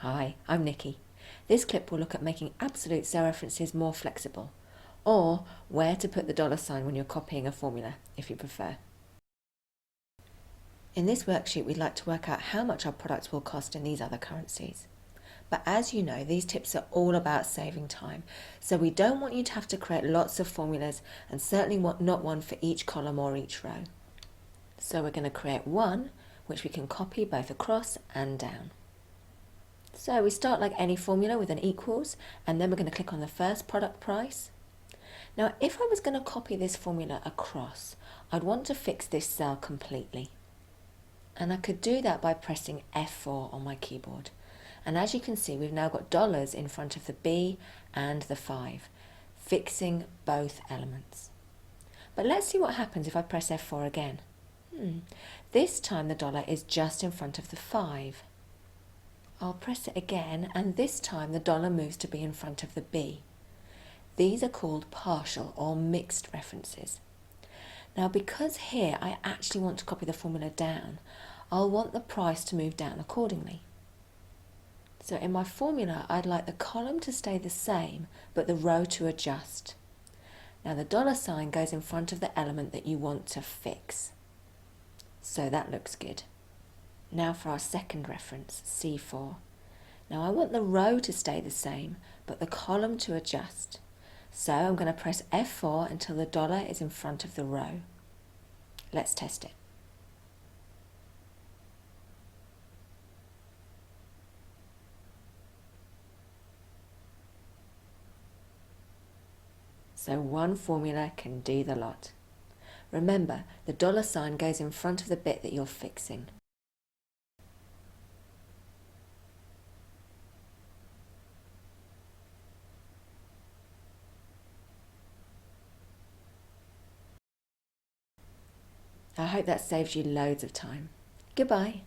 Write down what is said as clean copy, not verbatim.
Hi, I'm Nicky. This clip will look at making absolute cell references more flexible, or where to put the $sign when you're copying a formula, if you prefer. In this worksheet, we'd like to work out how much our products will cost in these other currencies. But as you know, these tips are all about saving time, so we don't want you to have to create lots of formulas, and certainly not one for each column or each row. So we're going to create one, which we can copy both across and down. So we start like any formula with an equals, and then we're going to click on the first product price. Now, if I was going to copy this formula across, I'd want to fix this cell completely. And I could do that by pressing F4 on my keyboard. And as you can see, we've now got dollars in front of the B and the 5, fixing both elements. But let's see what happens if I press F4 again. This time the dollar is just in front of the 5. I'll press it again, and this time the dollar moves to be in front of the B. These are called partial or mixed references. Now, because here I actually want to copy the formula down, I'll want the price to move down accordingly. So in my formula, I'd like the column to stay the same, but the row to adjust. Now the $sign goes in front of the element that you want to fix. So that looks good. Now for our second reference, C4. Now I want the row to stay the same, but the column to adjust. So I'm going to press F4 until the dollar is in front of the row. Let's test it. So one formula can do the lot. Remember, the $sign goes in front of the bit that you're fixing. I hope that saves you loads of time. Goodbye.